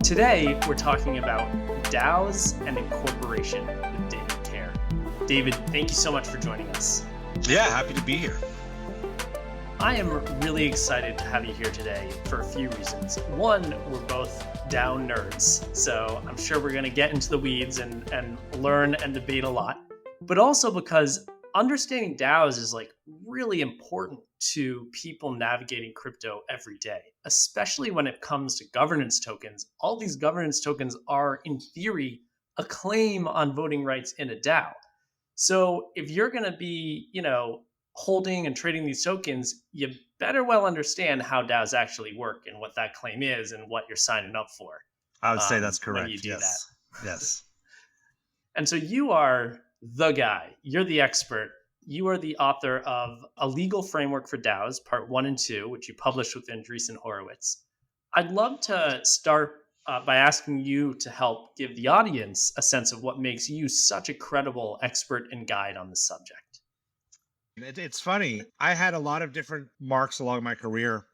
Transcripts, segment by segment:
Today, we're talking about DAOs and incorporation with David Kerr. David, thank you so much for joining us. Yeah, happy to be here. I am really excited to have you here today for a few reasons. One, we're both DAO nerds, so I'm sure we're going to get into the weeds and learn and debate a lot. But also because understanding DAOs is really important to people navigating crypto every day, especially when it comes to governance tokens. All these governance tokens are, in theory, a claim on voting rights in a DAO. So if you're going to be, holding and trading these tokens, you better well understand how DAOs actually work and what that claim is and what you're signing up for. I would say that's correct. When you do yes. that. Yes. And so you are the guy. You're the expert. You are the author of A Legal Framework for DAOs, Part 1 and 2, which you published with Andreessen Horowitz. I'd love to start by asking you to help give the audience a sense of what makes you such a credible expert and guide on this subject. It's funny. I had a lot of different marks along my career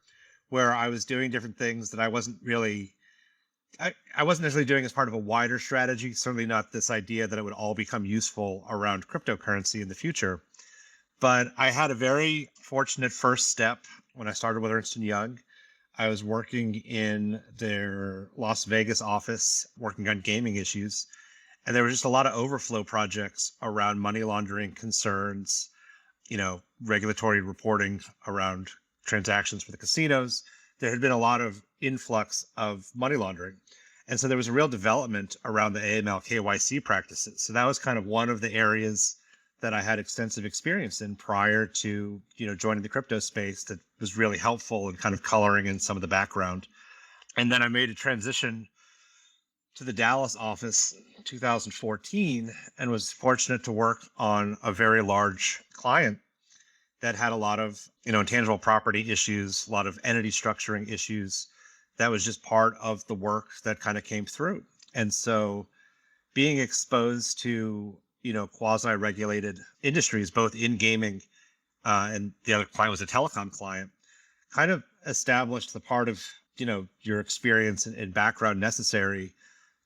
where I was doing different things that I wasn't necessarily doing as part of a wider strategy. Certainly not this idea that it would all become useful around cryptocurrency in the future. But I had a very fortunate first step when I started with Ernst & Young. I was working in their Las Vegas office, working on gaming issues. And there was just a lot of overflow projects around money laundering concerns, regulatory reporting around transactions for the casinos. There had been a lot of influx of money laundering. And so there was a real development around the AML KYC practices. So that was kind of one of the areas that I had extensive experience in prior to, joining the crypto space that was really helpful in kind of coloring in some of the background. And then I made a transition to the Dallas office in 2014 and was fortunate to work on a very large client that had a lot of, intangible property issues, a lot of entity structuring issues. That was just part of the work that kind of came through. And so being exposed to, quasi-regulated industries, both in gaming and the other client was a telecom client, kind of established the part of, your experience and background necessary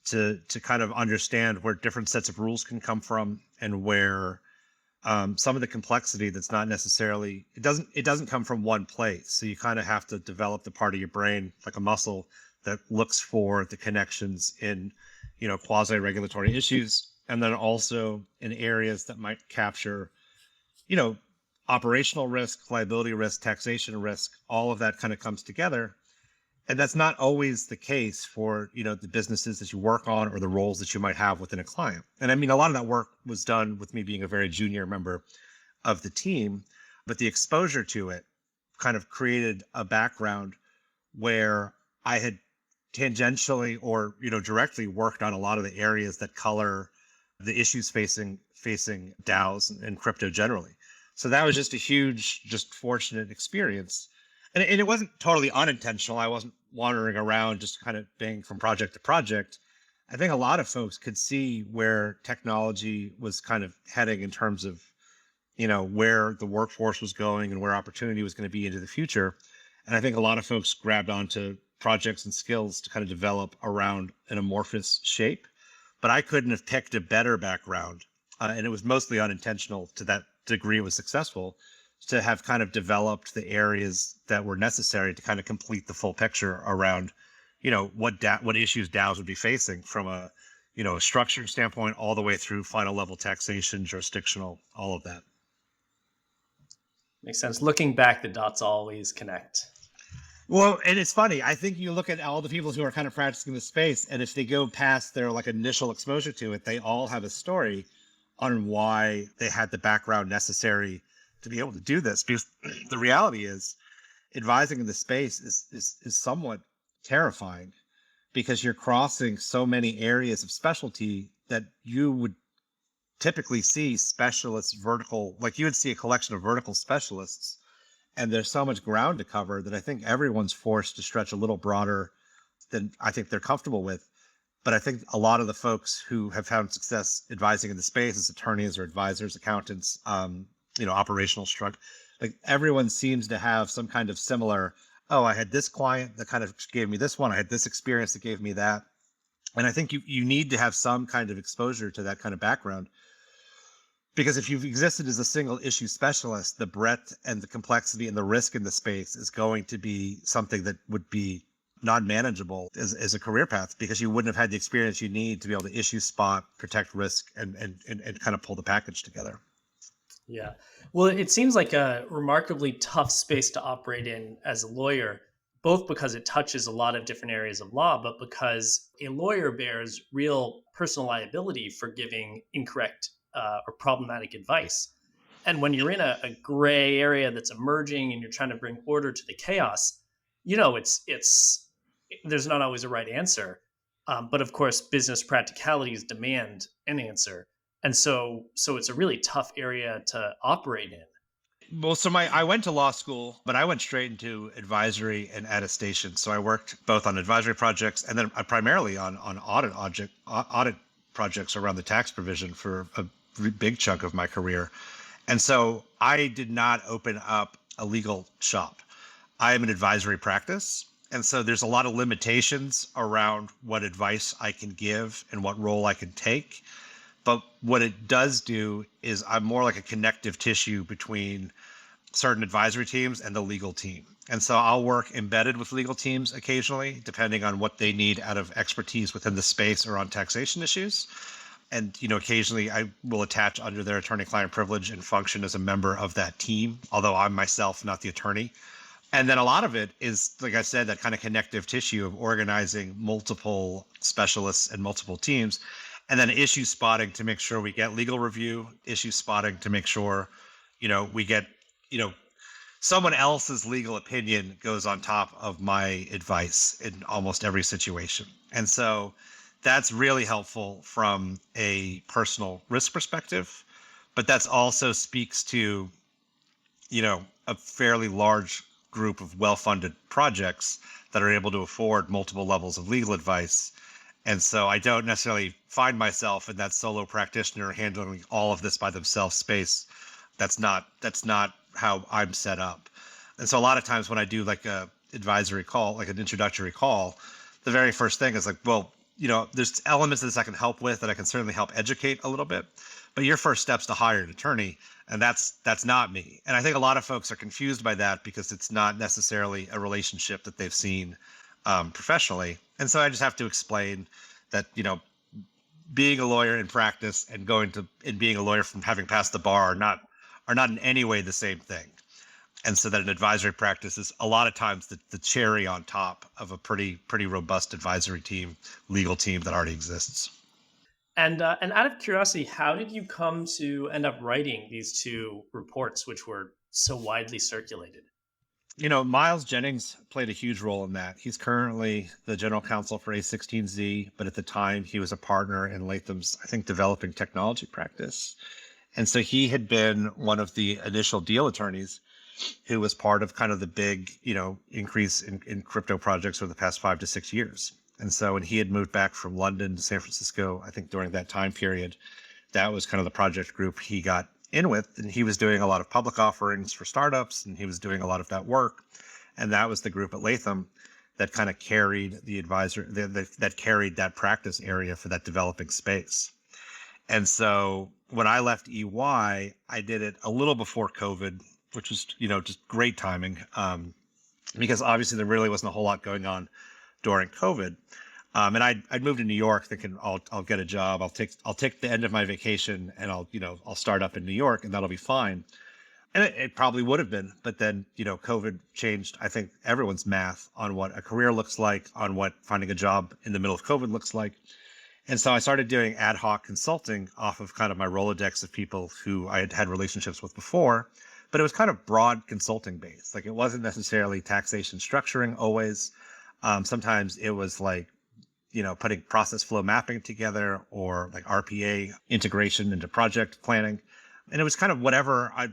to kind of understand where different sets of rules can come from and where some of the complexity that's not necessarily, it doesn't come from one place. So you kind of have to develop the part of your brain, like a muscle, that looks for the connections in, quasi-regulatory issues. And then also in areas that might capture, operational risk, liability risk, taxation risk, all of that kind of comes together. And that's not always the case for, the businesses that you work on or the roles that you might have within a client. And I mean, a lot of that work was done with me being a very junior member of the team, but the exposure to it kind of created a background where I had tangentially or, directly worked on a lot of the areas that color the issues facing DAOs and crypto generally. So that was just a huge, just fortunate experience. And it wasn't totally unintentional. I wasn't wandering around just kind of being from project to project. I think a lot of folks could see where technology was kind of heading in terms of, where the workforce was going and where opportunity was going to be into the future. And I think a lot of folks grabbed onto projects and skills to kind of develop around an amorphous shape. But I couldn't have picked a better background. And it was mostly unintentional to that degree it was successful, to have kind of developed the areas that were necessary to kind of complete the full picture around, what issues DAOs would be facing from a, a structuring standpoint all the way through final level taxation, jurisdictional, all of that. Makes sense. Looking back, the dots always connect. Well, and it's funny. I think you look at all the people who are kind of practicing the space, and if they go past their initial exposure to it, they all have a story on why they had the background necessary to be able to do this. Because the reality is, advising in the space is somewhat terrifying, because you're crossing so many areas of specialty that you would typically see specialists you would see a collection of vertical specialists. And there's so much ground to cover that I think everyone's forced to stretch a little broader than I think they're comfortable with. But I think a lot of the folks who have found success advising in the space as attorneys or advisors, accountants, operational structure, everyone seems to have some kind of similar, I had this client that kind of gave me this one. I had this experience that gave me that. And I think you need to have some kind of exposure to that kind of background, because if you've existed as a single issue specialist, the breadth and the complexity and the risk in the space is going to be something that would be non-manageable as a career path, because you wouldn't have had the experience you need to be able to issue, spot, protect risk, and kind of pull the package together. Yeah. Well, it seems like a remarkably tough space to operate in as a lawyer, both because it touches a lot of different areas of law, but because a lawyer bears real personal liability for giving incorrect or problematic advice. And when you're in a gray area that's emerging and you're trying to bring order to the chaos, it's there's not always a right answer. But of course, business practicalities demand an answer. And so it's a really tough area to operate in. Well, so I went to law school, but I went straight into advisory and attestation. So I worked both on advisory projects and then primarily on audit projects around the tax provision for a big chunk of my career. And so I did not open up a legal shop. I am an advisory practice. And so there's a lot of limitations around what advice I can give and what role I can take. But what it does do is I'm more like a connective tissue between certain advisory teams and the legal team. And so I'll work embedded with legal teams occasionally, depending on what they need out of expertise within the space or on taxation issues. And, occasionally I will attach under their attorney-client privilege and function as a member of that team, although I'm myself not the attorney. And then a lot of it is, like I said, that kind of connective tissue of organizing multiple specialists and multiple teams, and then issue spotting to make sure we get legal review, issue spotting to make sure, we get, someone else's legal opinion goes on top of my advice in almost every situation. And so that's really helpful from a personal risk perspective, but that's also speaks to, a fairly large group of well-funded projects that are able to afford multiple levels of legal advice. And so I don't necessarily find myself in that solo practitioner handling all of this by themselves space. That's not how I'm set up. And so a lot of times when I do like a advisory call, like an introductory call, the very first thing is like, well, there's elements of this I can help with that I can certainly help educate a little bit. But your first step's to hire an attorney, and that's not me. And I think a lot of folks are confused by that because it's not necessarily a relationship that they've seen professionally. And so I just have to explain that, being a lawyer in practice and being a lawyer from having passed the bar are not in any way the same thing. And so that an advisory practice is a lot of times the cherry on top of a pretty robust advisory team, legal team that already exists. And out of curiosity, how did you come to end up writing these two reports, which were so widely circulated? Miles Jennings played a huge role in that. He's currently the general counsel for A16Z, but at the time he was a partner in Latham's, I think, developing technology practice. And so he had been one of the initial deal attorneys who was part of kind of the big, increase in crypto projects over the past 5 to 6 years. And so when he had moved back from London to San Francisco, I think during that time period, that was kind of the project group he got in with. And he was doing a lot of public offerings for startups, and he was doing a lot of that work. And that was the group at Latham that kind of carried the advisor, that carried that practice area for that developing space. And so when I left EY, I did it a little before COVID, which was, just great timing, because obviously there really wasn't a whole lot going on during COVID. And I'd moved to New York thinking I'll get a job. I'll take the end of my vacation and I'll start up in New York and that'll be fine. And it probably would have been, but then, COVID changed, I think, everyone's math on what a career looks like, on what finding a job in the middle of COVID looks like. And so I started doing ad hoc consulting off of kind of my Rolodex of people who I had relationships with before, but it was kind of broad consulting based. Like it wasn't necessarily taxation structuring always. Sometimes it was like, putting process flow mapping together or like RPA integration into project planning. And it was kind of whatever I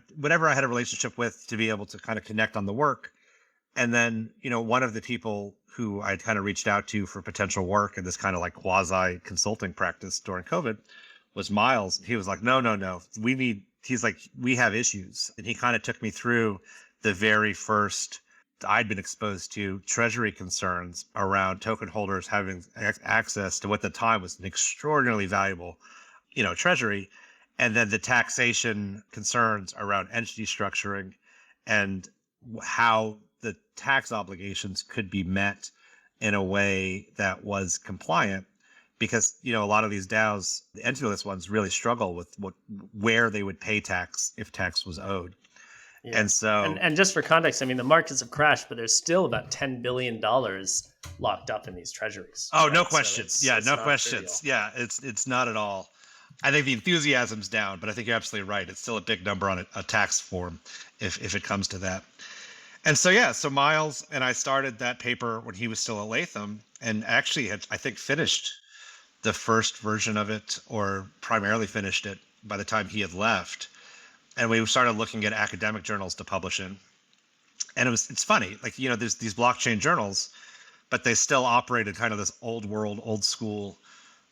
had a relationship with to be able to kind of connect on the work. And then, one of the people who I'd kind of reached out to for potential work in this kind of like quasi consulting practice during COVID was Miles. He was like, no, he's like, we have issues. And he kind of took me through the very first I'd been exposed to treasury concerns around token holders having access to what at the time was an extraordinarily valuable, treasury, and then the taxation concerns around entity structuring and how the tax obligations could be met in a way that was compliant. Because a lot of these DAOs, the entityless ones, really struggle with where they would pay tax if tax was owed. Yeah. And so, and just for context, I mean, the markets have crashed, but there's still about $10 billion locked up in these treasuries. oh, Right? no So questions. Yeah, it's no not questions. trivial. Yeah, it's not at all. I think the enthusiasm's down, but I think you're absolutely right. It's still a big number on a tax form if it comes to that. And so, so Miles and I started that paper when he was still at Latham, and actually had, I think, finished the first version of it, or primarily finished it by the time he had left. And we started looking at academic journals to publish in. And it's funny, like, there's these blockchain journals, but they still operate in kind of this old world, old school,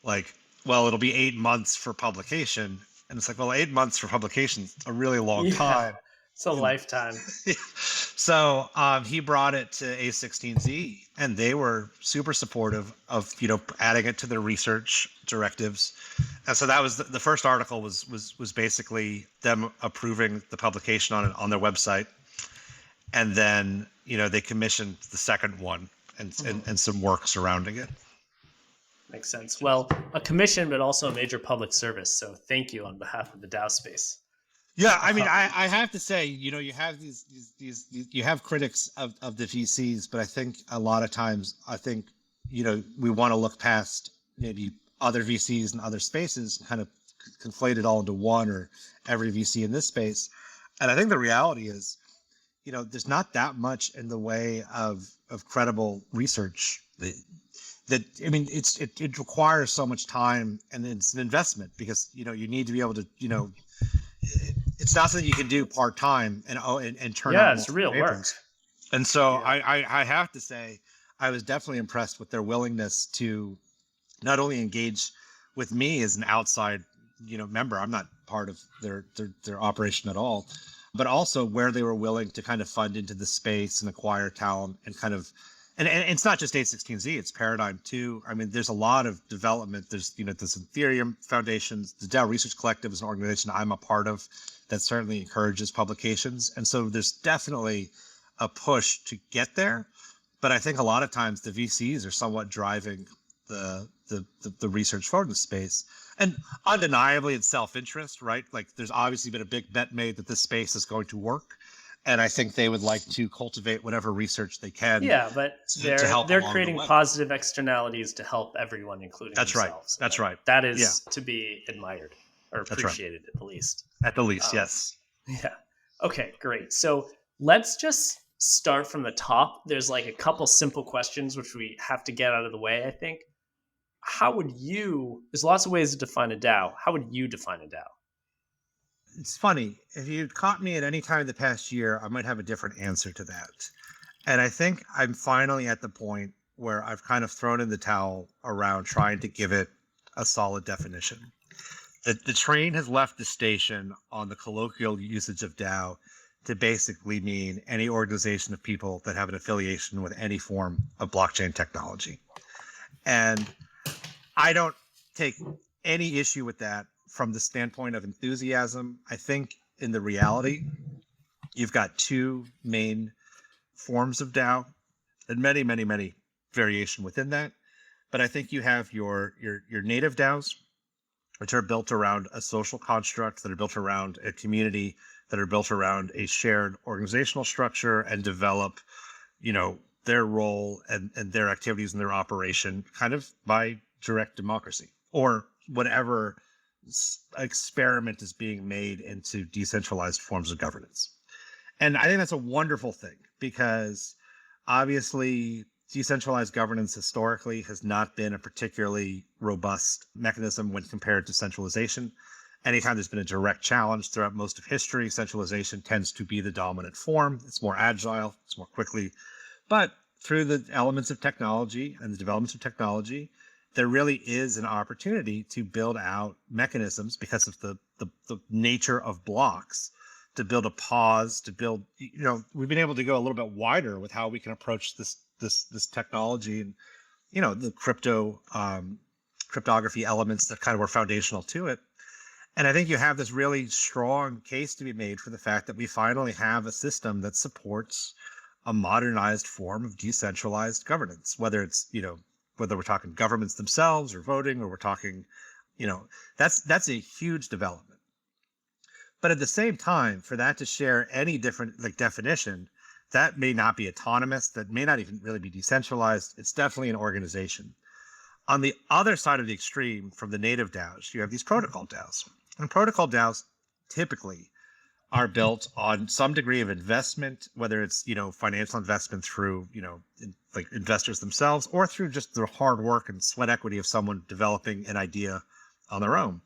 like, well, it'll be 8 months for publication. And it's like, well, 8 months for publication is a really long time. It's a lifetime. So he brought it to A16Z, and they were super supportive of adding it to their research directives. And so that was the first article was basically them approving the publication on their website, and then they commissioned the second one and some work surrounding it. Makes sense. Well, a commission, but also a major public service. So thank you on behalf of the DAO space. Yeah, I mean, I have to say, you have these you have critics of the VCs, but I think a lot of times, we want to look past maybe other VCs and other spaces and kind of conflate it all into one, or every VC in this space. And I think the reality is, there's not that much in the way of credible research that I mean, it requires so much time, and it's an investment because, you need to be able to, it's not something you can do part-time and turn out. Yeah, it's real work. And so I have to say, I was definitely impressed with their willingness to not only engage with me as an outside, member. I'm not part of their operation at all, but also where they were willing to kind of fund into the space and acquire talent and kind of, and it's not just A16Z, it's Paradigm too. I mean, there's a lot of development. There's, this Ethereum Foundations, the DAO Research Collective is an organization I'm a part of that certainly encourages publications. And so there's definitely a push to get there. But I think a lot of times the VCs are somewhat driving the research forward in the space. And undeniably, it's self-interest, right? Like, there's obviously been a big bet made that this space is going to work. And I think they would like to cultivate whatever research they can. Yeah, but they're creating the positive externalities to help everyone, including themselves. That's right. That is to be admired or appreciated at the least. At the least, yes. Yeah. Okay, great. So let's just start from the top. There's like a couple simple questions which we have to get out of the way, I think. There's lots of ways to define a DAO. How would you define a DAO? It's funny. If you caught me at any time in the past year, I might have a different answer to that. And I think I'm finally at the point where I've kind of thrown in the towel around trying to give it a solid definition. The train has left the station on the colloquial usage of DAO to basically mean any organization of people that have an affiliation with any form of blockchain technology. And I don't take any issue with that from the standpoint of enthusiasm. I think in the reality, you've got two main forms of DAO and many, many, many variation within that. But I think you have your native DAOs, which are built around a social construct, that are built around a community, that are built around a shared organizational structure and develop, their role and their activities and their operation kind of by direct democracy or whatever experiment is being made into decentralized forms of governance. And I think that's a wonderful thing because obviously decentralized governance historically has not been a particularly robust mechanism when compared to centralization. Anytime there's been a direct challenge throughout most of history, centralization tends to be the dominant form. It's more agile, it's more quickly. But through the elements of technology and the developments of technology, there really is an opportunity to build out mechanisms because of the nature of blocks to build a pause, to build, we've been able to go a little bit wider with how we can approach this technology and, the cryptography elements that kind of were foundational to it. And I think you have this really strong case to be made for the fact that we finally have a system that supports a modernized form of decentralized governance, whether it's, whether we're talking governments themselves or voting, or we're talking, that's a huge development. But at the same time, for that to share any different definition, that may not be autonomous, that may not even really be decentralized. It's definitely an organization. On the other side of the extreme, from the native DAOs, you have these protocol DAOs. And protocol DAOs typically are built on some degree of investment, whether it's, financial investment through, investors themselves, or through just the hard work and sweat equity of someone developing an idea on their own.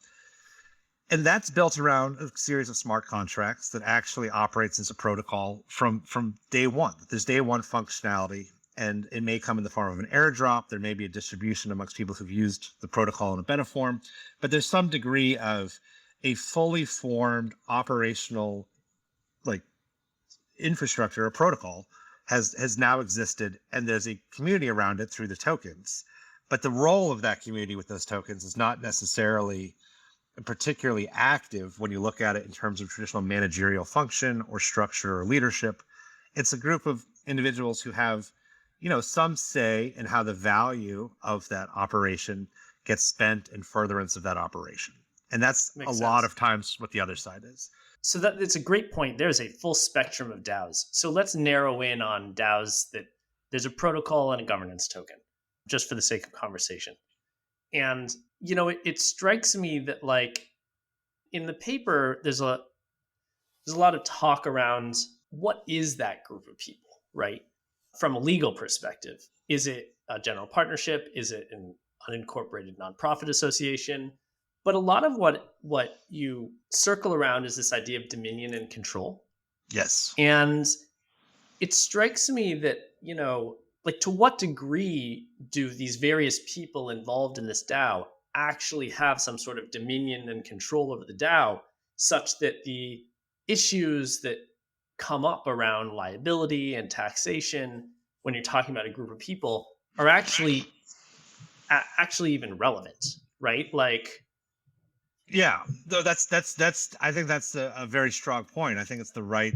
And that's built around a series of smart contracts that actually operates as a protocol from day one. There's day one functionality, and it may come in the form of an airdrop. There may be a distribution amongst people who've used the protocol in a beta form, but there's some degree of a fully formed operational infrastructure or protocol has now existed, and there's a community around it through the tokens. But the role of that community with those tokens is not necessarily particularly active when you look at it in terms of traditional managerial function or structure or leadership. It's a group of individuals who have, some say in how the value of that operation gets spent in furtherance of that operation. And that's a lot of times what the other side is. So it's a great point. There's a full spectrum of DAOs. So let's narrow in on DAOs that there's a protocol and a governance token, just for the sake of conversation. And, it strikes me that in the paper, there's a lot of talk around what is that group of people, right? From a legal perspective, is it a general partnership? Is it an unincorporated nonprofit association? But a lot of what you circle around is this idea of dominion and control. Yes. And it strikes me that, to what degree do these various people involved in this DAO actually have some sort of dominion and control over the DAO, such that the issues that come up around liability and taxation when you're talking about a group of people are actually even relevant, right? Yeah, no, that's I think that's a very strong point. I think it's the right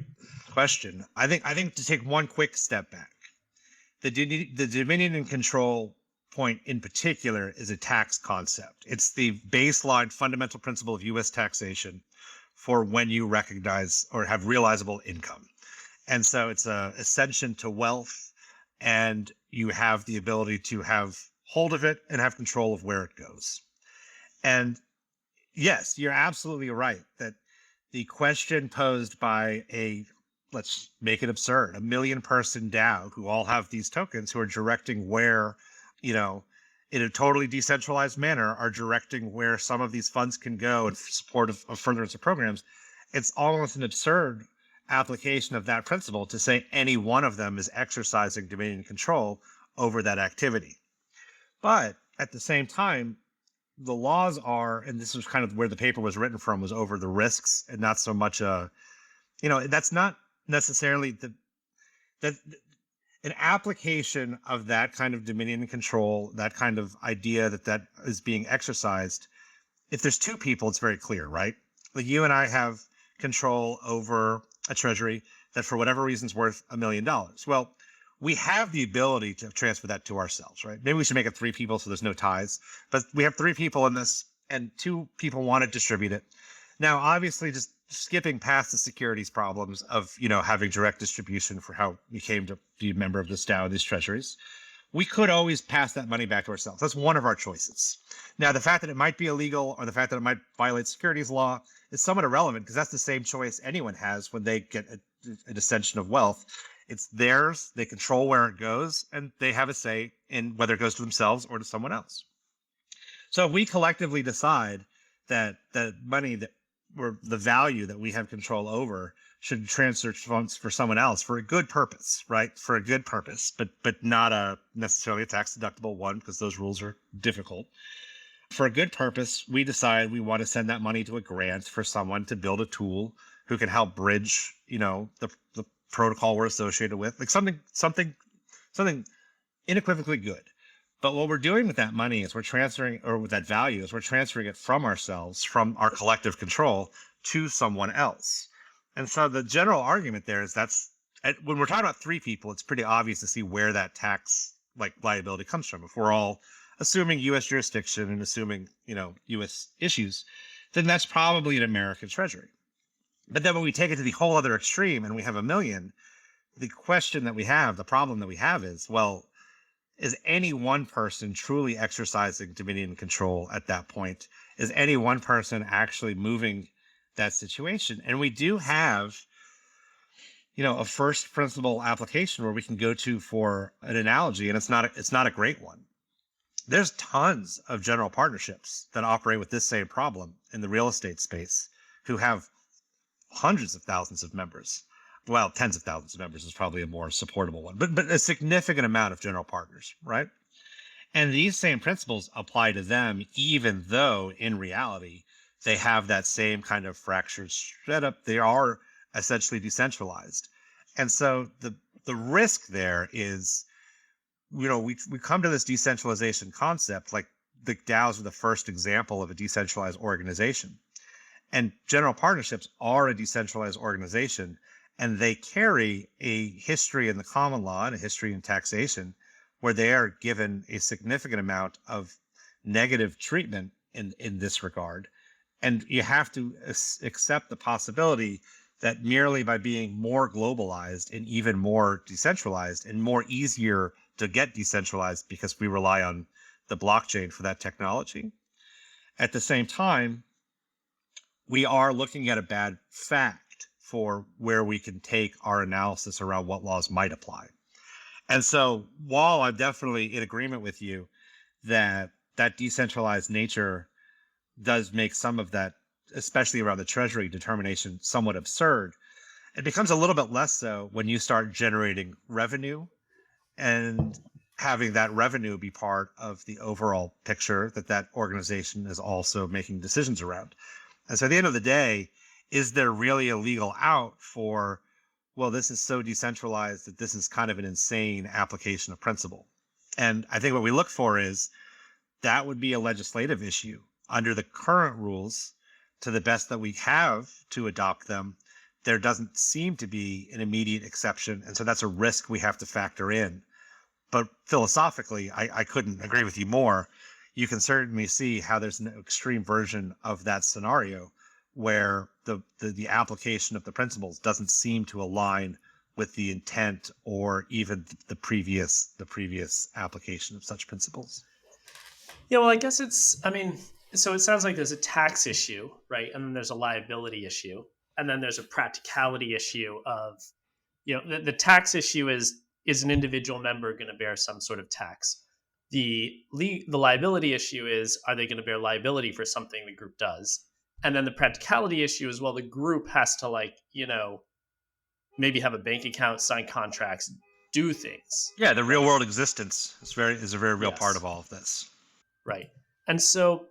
question. I think to take one quick step back, the dominion and control point in particular is a tax concept. It's the baseline fundamental principle of U.S. taxation for when you recognize or have realizable income. And so it's a ascension to wealth, and you have the ability to have hold of it and have control of where it goes. And yes, you're absolutely right that the question posed by let's make it absurd, 1 million person DAO who all have these tokens who are directing where, in a totally decentralized manner, are directing where some of these funds can go in support of furtherance of programs. It's almost an absurd application of that principle to say any one of them is exercising dominion and control over that activity. But at the same time, the laws are, and this was kind of where the paper was written from, was over the risks and not so much that's not necessarily an application of that kind of dominion and control, that kind of idea that is being exercised. If there's two people, it's very clear, right? Like you and I have control over a treasury that for whatever reason is worth $1 million. Well, we have the ability to transfer that to ourselves, right? Maybe we should make it 3 people so there's no ties, but we have 3 people in this and 2 people want to distribute it. Now, obviously, just skipping past the securities problems of, having direct distribution for how we came to be a member of this DAO, these treasuries, we could always pass that money back to ourselves. That's one of our choices. Now, the fact that it might be illegal or the fact that it might violate securities law is somewhat irrelevant because that's the same choice anyone has when they get an ascension of wealth. It's theirs, they control where it goes, and they have a say in whether it goes to themselves or to someone else. So if we collectively decide that the money or the value that we have control over should transfer funds for someone else for a good purpose, right? For a good purpose, but not necessarily a tax deductible one, because those rules are difficult. For a good purpose, we decide we want to send that money to a grant for someone to build a tool who can help bridge, the protocol we're associated with, like something unequivocally good. But what we're doing with that money is we're transferring, or with that value is we're transferring it from ourselves, from our collective control, to someone else. And so the general argument there is when we're talking about three people, it's pretty obvious to see where that tax liability comes from. If we're all assuming U.S. jurisdiction and assuming, U.S. issues, then that's probably an American treasury. But then when we take it to the whole other extreme and we have 1 million, the problem that we have is, well, is any one person truly exercising dominion and control at that point? Is any one person actually moving that situation? And we do have, a first principle application where we can go to for an analogy, and it's not a great one. There's tons of general partnerships that operate with this same problem in the real estate space who have hundreds of thousands of members. Well, tens of thousands of members is probably a more supportable one, but a significant amount of general partners, right? And these same principles apply to them, even though in reality, they have that same kind of fractured setup. They are essentially decentralized. And so the risk there is, we come to this decentralization concept, like the DAOs are the first example of a decentralized organization. And general partnerships are a decentralized organization, and they carry a history in the common law and a history in taxation where they are given a significant amount of negative treatment in this regard. And you have to accept the possibility that merely by being more globalized and even more decentralized and more easier to get decentralized because we rely on the blockchain for that technology, at the same time, we are looking at a bad fact for where we can take our analysis around what laws might apply. And so while I'm definitely in agreement with you that decentralized nature does make some of that, especially around the treasury determination, somewhat absurd, it becomes a little bit less so when you start generating revenue and having that revenue be part of the overall picture that organization is also making decisions around. And so at the end of the day, is there really a legal out for, well, this is so decentralized that this is kind of an insane application of principle? And I think what we look for is that would be a legislative issue. Under the current rules, to the best that we have to adopt them, there doesn't seem to be an immediate exception. And so that's a risk we have to factor in. But philosophically, I couldn't agree with you more. You can certainly see how there's an extreme version of that scenario where the application of the principles doesn't seem to align with the intent or even the previous application of such principles. Yeah, well, I guess so it sounds like there's a tax issue, right? And then there's a liability issue. And then there's a practicality issue of, the tax issue is an individual member going to bear some sort of tax? The liability issue is, are they going to bear liability for something the group does? And then the practicality issue is, well, the group has to maybe have a bank account, sign contracts, do things. Yeah, the real world existence is a very real Yes. part of all of this. Right. And so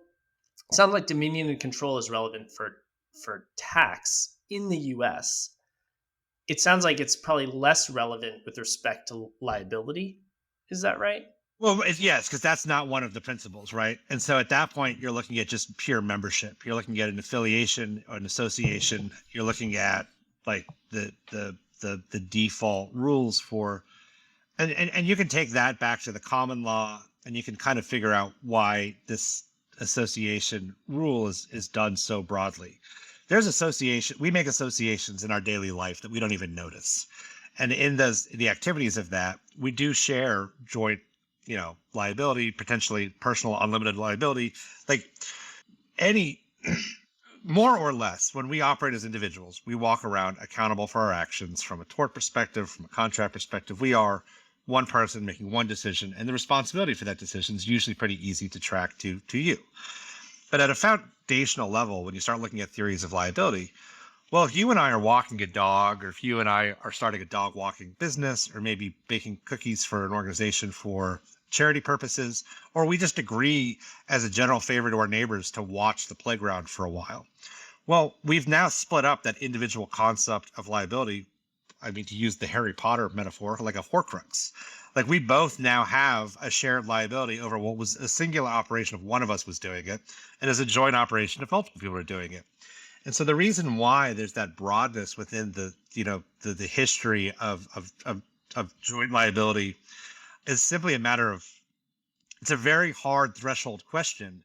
it sounds like dominion and control is relevant for tax in the US. It sounds like it's probably less relevant with respect to liability. Is that right? Well, yes, because that's not one of the principles, right? And so at that point, you're looking at just pure membership. You're looking at an affiliation or an association. You're looking at like the default rules for, and you can take that back to the common law, and you can kind of figure out why this association rule is done so broadly. We make associations in our daily life that we don't even notice. And in the activities of that, we do share joint, liability, potentially personal unlimited liability, like any more or less. When we operate as individuals, we walk around accountable for our actions from a tort perspective, from a contract perspective. We are one person making one decision, and the responsibility for that decision is usually pretty easy to track to you. But at a foundational level, when you start looking at theories of liability, well, if you and I are walking a dog, or if you and I are starting a dog walking business, or maybe baking cookies for an organization for charity purposes, or we just agree as a general favor to our neighbors to watch the playground for a while, Well, we've now split up that individual concept of liability. I mean, to use the Harry Potter metaphor, like a Horcrux. Like we both now have a shared liability over what was a singular operation if one of us was doing it, and as a joint operation if multiple people are doing it. And so the reason why there's that broadness within the history of joint liability is simply a matter of, it's a very hard threshold question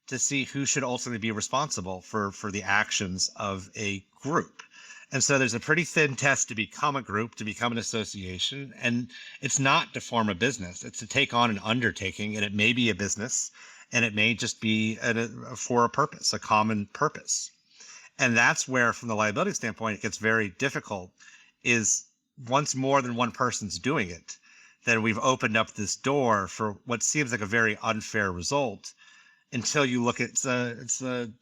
to see who should ultimately be responsible for the actions of a group. And so there's a pretty thin test to become a group, to become an association. And it's not to form a business, it's to take on an undertaking, and it may be a business, and it may just be for a purpose, a common purpose. And that's where, from the liability standpoint, it gets very difficult, is once more than one person's doing it, then we've opened up this door for what seems like a very unfair result, until you look at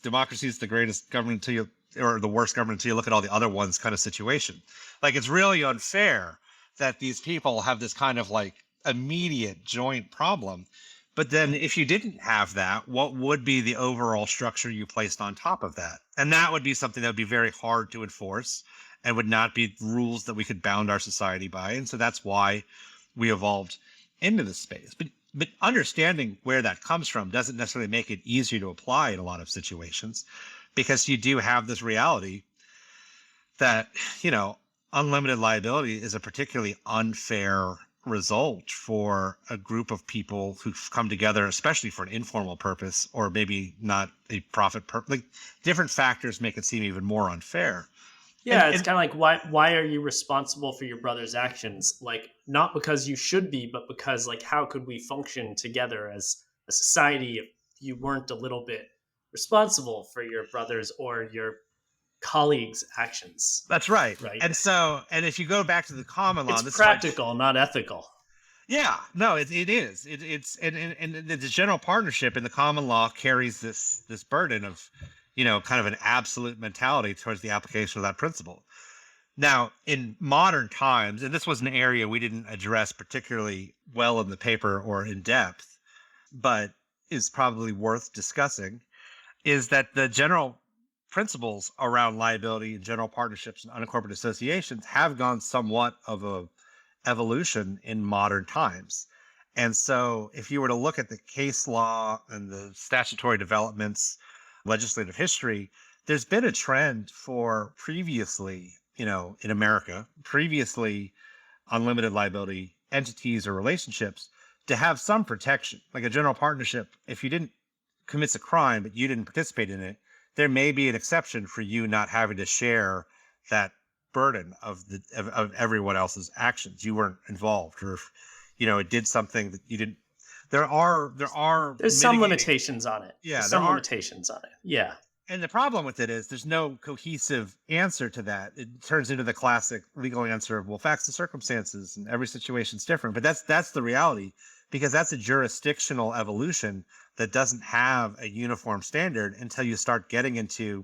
democracy is the greatest government until you, or the worst government until you look at all the other ones kind of situation. Like, it's really unfair that these people have this kind of like immediate joint problem. But then if you didn't have that, what would be the overall structure you placed on top of that? And that would be something that would be very hard to enforce and would not be rules that we could bound our society by. And so that's why we evolved into this space. But understanding where that comes from doesn't necessarily make it easier to apply in a lot of situations, because you do have this reality that, unlimited liability is a particularly unfair result for a group of people who've come together, especially for an informal purpose, or maybe not a profit purpose. Like, different factors make it seem even more unfair. Yeah, it's kind of like, why are you responsible for your brother's actions? Like, not because you should be, but because, like, how could we function together as a society if you weren't a little bit responsible for your brother's or your colleagues' actions? That's right. Right. And if you go back to the common law, It's practical, not ethical. Yeah, no, it is. It's and the general partnership in the common law carries this burden of, kind of an absolute mentality towards the application of that principle. Now, in modern times, and this was an area we didn't address particularly well in the paper or in depth, but is probably worth discussing, is that the general principles around liability and general partnerships and unincorporated associations have gone somewhat of a evolution in modern times. And so if you were to look at the case law and the statutory developments, legislative history, there's been a trend for previously, in America, previously unlimited liability entities or relationships to have some protection. Like a general partnership, if you didn't commit a crime but you didn't participate in it, there may be an exception for you not having to share that burden of everyone else's actions. You weren't involved, or if, it did something that you didn't. There's some limitations on it. Yeah, some limitations on it. Yeah. And the problem with it is there's no cohesive answer to that. It turns into the classic legal answer of, well, facts and circumstances, and every situation's different. But that's the reality, because that's a jurisdictional evolution that doesn't have a uniform standard until you start getting into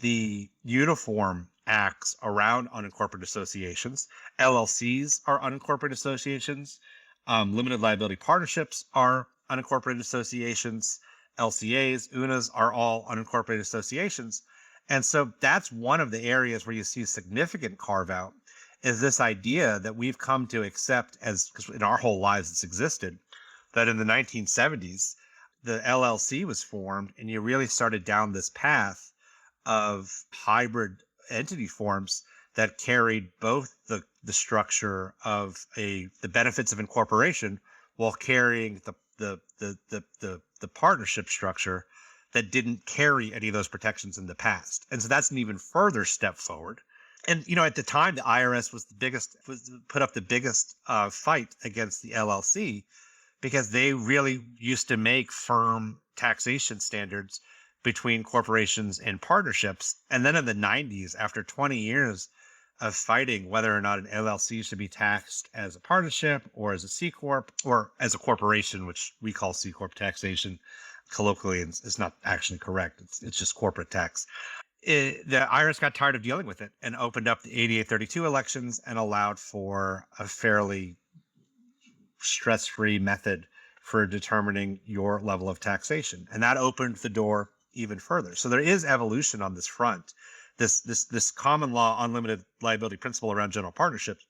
the uniform acts around unincorporated associations. LLCs are unincorporated associations. Limited liability partnerships are unincorporated associations. LCAs, UNAs are all unincorporated associations. And so that's one of the areas where you see significant carve out, is this idea that we've come to accept, as because in our whole lives it's existed, that in the 1970s, the LLC was formed, and you really started down this path of hybrid entity forms that carried both the structure of the benefits of incorporation while carrying the partnership structure that didn't carry any of those protections in the past. And so that's an even further step forward. And at the time, the IRS was put up the biggest fight against the LLC, because they really used to make firm taxation standards between corporations and partnerships. And then in the 90s, after 20 years of fighting whether or not an LLC should be taxed as a partnership or as a C Corp or as a corporation, which we call C Corp taxation colloquially, and it's not actually correct. It's just corporate tax. The IRS got tired of dealing with it and opened up the 8832 elections and allowed for a fairly stress-free method for determining your level of taxation. And that opened the door even further. So there is evolution on this front. This common law unlimited liability principle around general partnerships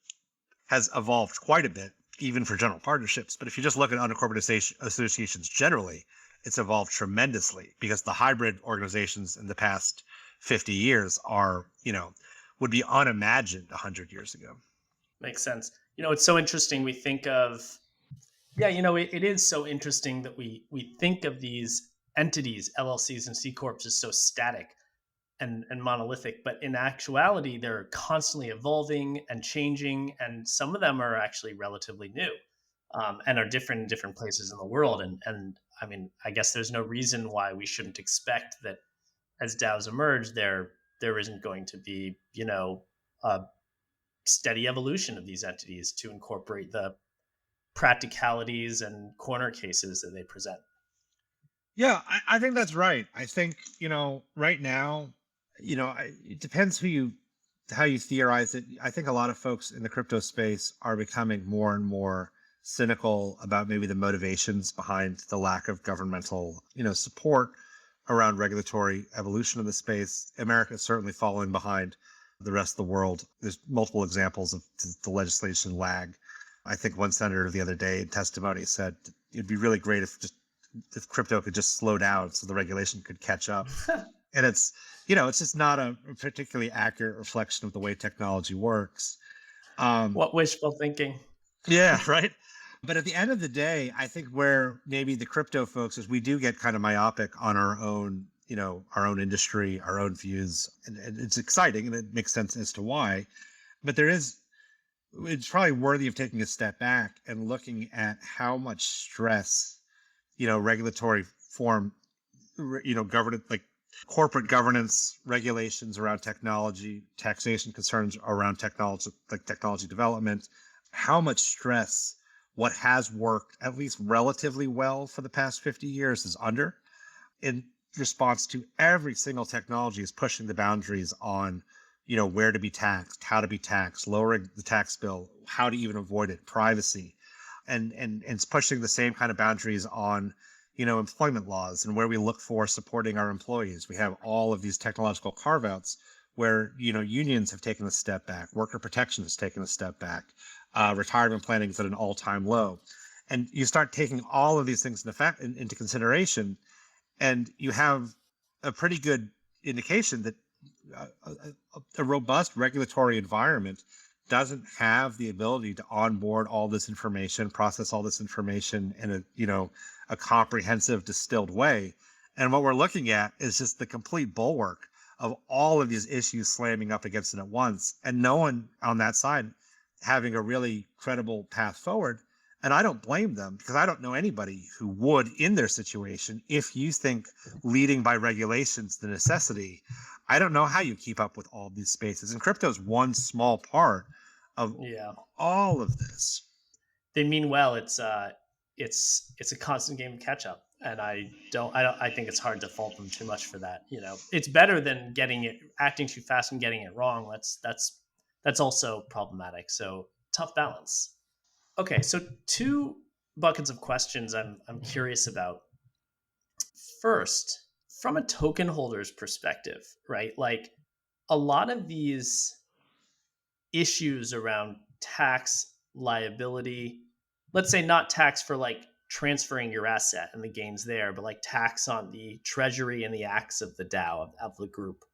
has evolved quite a bit, even for general partnerships. But if you just look at unincorporated associations generally, it's evolved tremendously because the hybrid organizations in the past 50 years are, would be unimagined 100 years ago. Makes sense. It's so interesting. We think of, yeah, it is so interesting that we think of these entities, LLCs and C corps, as so static and monolithic, but in actuality, they're constantly evolving and changing, and some of them are actually relatively new, and are different in different places in the world. And I mean, I guess there's no reason why we shouldn't expect that as DAOs emerge, there isn't going to be, a steady evolution of these entities to incorporate the practicalities and corner cases that they present. Yeah, I think that's right. I think, right now, it depends how you theorize it. I think a lot of folks in the crypto space are becoming more and more cynical about maybe the motivations behind the lack of governmental, support around regulatory evolution of the space. America is certainly falling behind the rest of the world. There's multiple examples of the legislation lag. I think one senator the other day in testimony said it'd be really great if crypto could just slow down so the regulation could catch up. And it's just not a particularly accurate reflection of the way technology works. What wishful thinking. Yeah, right. But at the end of the day, I think where maybe the crypto folks is we do get kind of myopic on our own, our own industry, our own views. And it's exciting and it makes sense as to why. But it's probably worthy of taking a step back and looking at how much stress, regulatory form, governance, like corporate governance regulations around technology, taxation concerns around technology, like technology development, how much stress what has worked at least relatively well for the past 50 years is under, in response to every single technology is pushing the boundaries on, where to be taxed, how to be taxed, lowering the tax bill, how to even avoid it, privacy, and it's pushing the same kind of boundaries on, employment laws and where we look for supporting our employees. We have all of these technological carve-outs where, unions have taken a step back, worker protection has taken a step back, retirement planning is at an all-time low. And you start taking all of these things into consideration, and you have a pretty good indication that a robust regulatory environment doesn't have the ability to onboard all this information, process all this information in a comprehensive, distilled way. And what we're looking at is just the complete bulwark of all of these issues slamming up against it at once, and no one on that side having a really credible path forward. And I don't blame them, because I don't know anybody who would in their situation. If you think leading by regulations the necessity, I don't know how you keep up with all these spaces. And crypto is one small part of all of this. They mean well. It's a constant game of catch up, and I think it's hard to fault them too much for that. It's better than acting too fast and getting it wrong. That's also problematic. So tough balance. Okay, so 2 buckets of questions I'm curious about. First, from a token holder's perspective, right? Like, a lot of these issues around tax liability, let's say not tax for like transferring your asset and the gains there, but like tax on the treasury and the acts of the DAO, of the group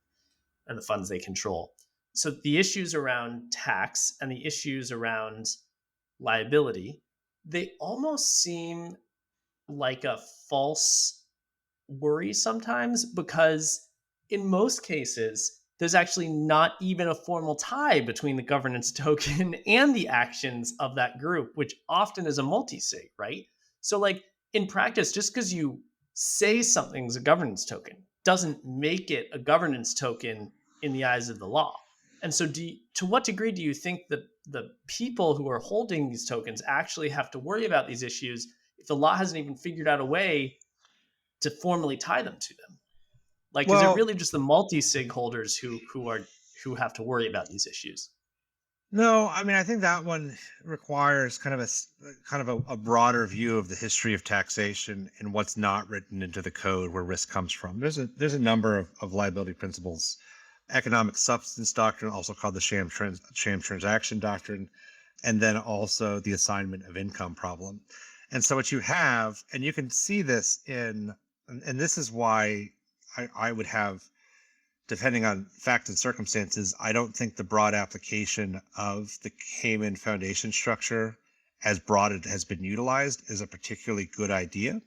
and the funds they control. So the issues around tax and the issues around liability, they almost seem like a false worry sometimes, because in most cases, there's actually not even a formal tie between the governance token and the actions of that group, which often is a multi-sig, right? So like in practice, just because you say something's a governance token doesn't make it a governance token in the eyes of the law. And so to what degree do you think that the people who are holding these tokens actually have to worry about these issues if the law hasn't even figured out a way to formally tie them to them? Like, is it really just the multi-sig holders who have to worry about these issues? No, I mean, I think that one requires kind of a broader view of the history of taxation and what's not written into the code where risk comes from. There's a number of liability principles. Economic substance doctrine, also called the sham transaction doctrine, and then also the assignment of income problem. And so what you have, and you can see this and this is why I would have, depending on fact and circumstances, I don't think the broad application of the Cayman Foundation structure, as broad it has been utilized, is a particularly good idea,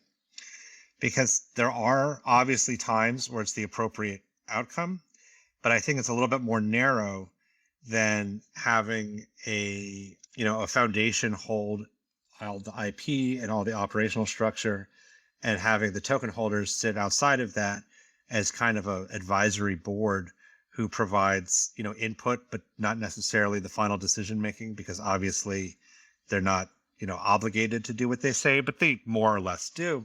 because there are obviously times where it's the appropriate outcome, but I think it's a little bit more narrow than having a foundation hold all the IP and all the operational structure, and having the token holders sit outside of that as kind of a advisory board who provides, input, but not necessarily the final decision making, because obviously they're not, obligated to do what they say, but they more or less do.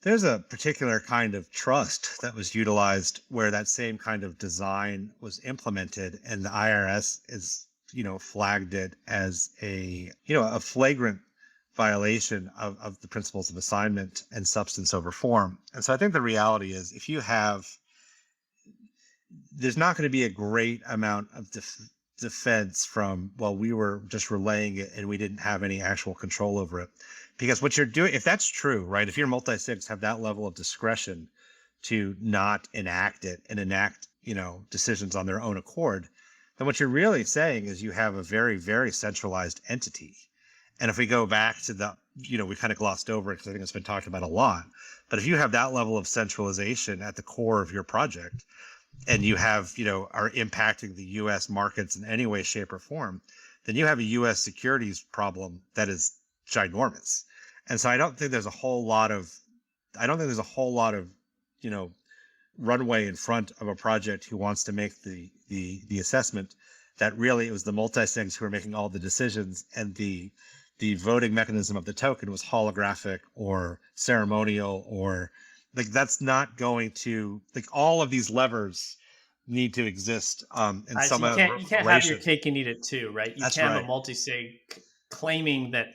There's a particular kind of trust that was utilized where that same kind of design was implemented, and the IRS is, flagged it as a flagrant violation of the principles of assignment and substance over form. And so I think the reality is, there's not going to be a great amount of defense from, well, we were just relaying it and we didn't have any actual control over it. Because what you're doing, if that's true, right, if your multi-sigs have that level of discretion to not enact it and enact, decisions on their own accord, then what you're really saying is you have a very, very centralized entity. And if we go back to we kind of glossed over it because I think it's been talked about a lot, but if you have that level of centralization at the core of your project, and you have, are impacting the U.S. markets in any way, shape, or form, then you have a U.S. securities problem that is ginormous. And so I don't think there's a whole lot of, runway in front of a project who wants to make the assessment that really it was the multi-sigs who are making all the decisions, and the voting mechanism of the token was holographic or ceremonial, or that's not going to, all of these levers need to exist in So some you can't have your cake and eat it too, right? You That's can't have right. a multi-sig claiming that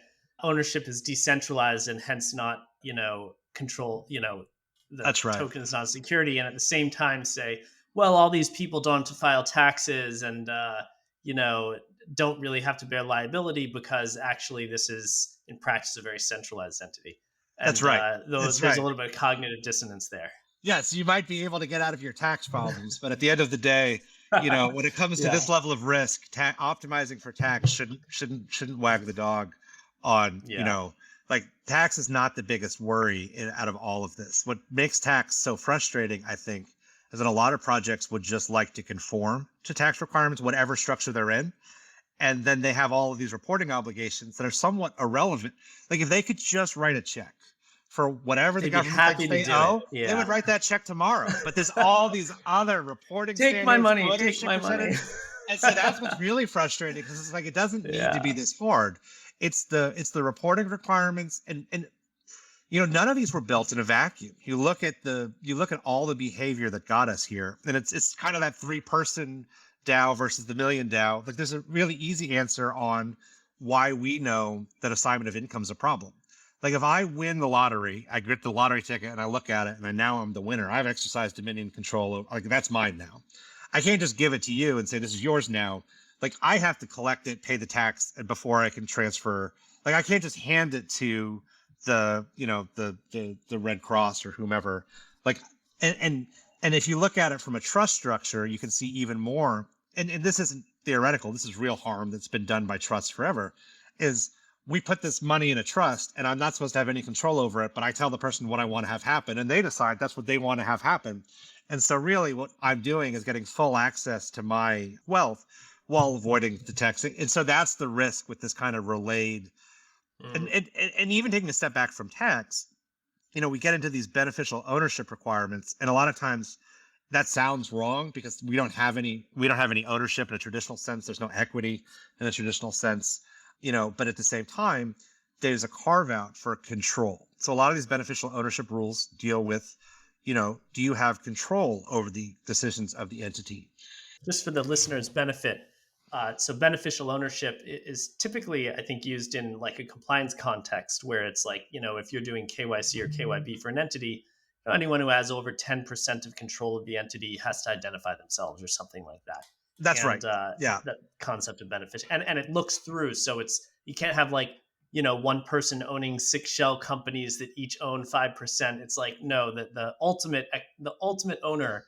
ownership is decentralized and hence not, control, the That's right. token is not security, and at the same time say, well, all these people don't have to file taxes and, you know, don't really have to bear liability because actually this is in practice a very centralized entity. That's And right. That's there's a right. little bit of cognitive dissonance there. Yes, you might be able to get out of your tax problems, but at the end of the day, when it comes to Yeah, this level of risk, optimizing for tax shouldn't wag the dog on, yeah. like tax is not the biggest worry out of all of this. What makes tax so frustrating, I think, is that a lot of projects would just like to conform to tax requirements, whatever structure they're in. And then they have all of these reporting obligations that are somewhat irrelevant. Like if they could just write a check for whatever the They'd be government thinks happy to they do it. owe, they would Yeah. write that check tomorrow. But there's all these other reporting Take my standards, money. Take ownership my money. percentage. And so that's what's really frustrating, because it's like it doesn't need to be Yeah. this hard. It's the reporting requirements, and none of these were built in a vacuum. You look at all the behavior that got us here, and it's kind of that 3-person DAO versus the million DAO. Like there's a really easy answer on why we know that assignment of income is a problem. Like if I win the lottery, I get the lottery ticket and I look at it and now I'm the winner. I've exercised dominion control. Like that's mine now. I can't just give it to you and say this is yours now. Like I have to collect it, pay the tax, and before I can transfer. Like I can't just hand it to the Red Cross or whomever. Like and if you look at it from a trust structure, you can see even more. And this isn't theoretical. This is real harm that's been done by trusts forever. Is we put this money in a trust, and I'm not supposed to have any control over it, but I tell the person what I want to have happen, and they decide that's what they want to have happen. And so really what I'm doing is getting full access to my wealth while avoiding the taxing. And so that's the risk with this kind of relayed, and, Mm. and, and even taking a step back from tax, we get into these beneficial ownership requirements, and a lot of times that sounds wrong because we don't have any ownership in a traditional sense. There's no equity in a traditional sense, but at the same time, there's a carve out for control. So a lot of these beneficial ownership rules deal with, do you have control over the decisions of the entity? Just for the listener's benefit, So beneficial ownership is typically, I think, used in like a compliance context where it's like, if you're doing KYC or KYB for an entity, anyone who has over 10% of control of the entity has to identify themselves or something like that. That's right. And Yeah. that concept of beneficial, and it looks through. So you can't have like, one person owning 6 shell companies that each own 5%. It's like, no, the ultimate owner,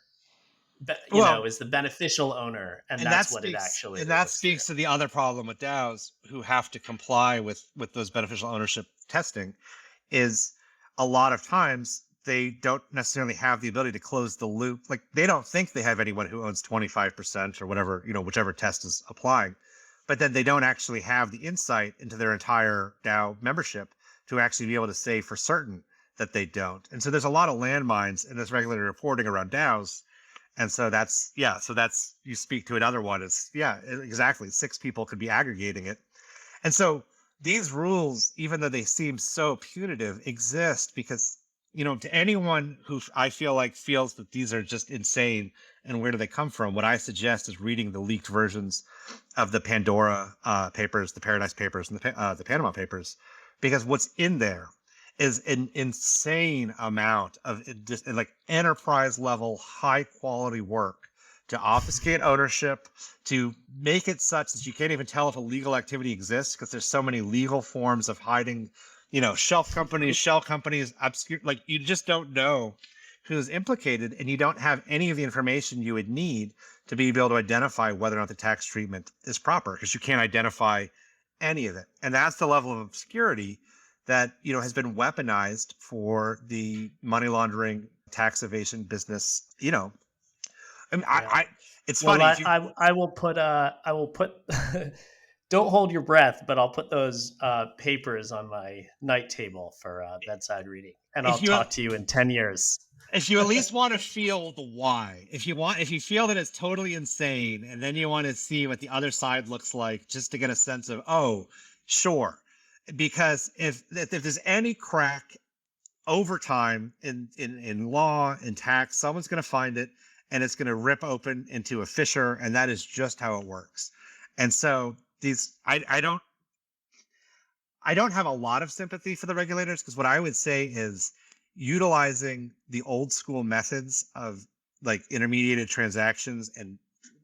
Well, is the beneficial owner, and and that's what it actually that looks through. speaks to the other problem with DAOs who have to comply with those beneficial ownership testing is a lot of times they don't necessarily have the ability to close the loop. Like they don't think they have anyone who owns 25% or whatever, whichever test is applying. But then they don't actually have the insight into their entire DAO membership to actually be able to say for certain that they don't. And so there's a lot of landmines in this regulatory reporting around DAOs. And so that's you speak to another one. It's exactly. 6 people could be aggregating it. And so these rules, even though they seem so punitive, exist because, to anyone who I feel like feels that these are just insane and where do they come from, what I suggest is reading the leaked versions of the Pandora papers, the Paradise Papers, and the Panama Papers, because what's in there is an insane amount of just like enterprise level, high quality work to obfuscate ownership, to make it such that you can't even tell if a legal activity exists because there's so many legal forms of hiding, shelf companies, shell companies, obscure, like you just don't know who's implicated, and you don't have any of the information you would need to be able to identify whether or not the tax treatment is proper because you can't identify any of it. And that's the level of obscurity that, has been weaponized for the money laundering, tax evasion business, I mean, Yeah. it's Well, funny. I will put don't hold your breath, but I'll put those papers on my night table for bedside reading, and I'll if you talk to you in 10 years. if you at least want to feel the why, if you feel that it's totally insane, and then you want to see what the other side looks like, just to get a sense of, oh, sure, because if there's any crack over time in law and tax, someone's going to find it and it's going to rip open into a fissure, and that is just how it works. And so I don't have a lot of sympathy for the regulators, because what I would say is utilizing the old school methods of like intermediated transactions and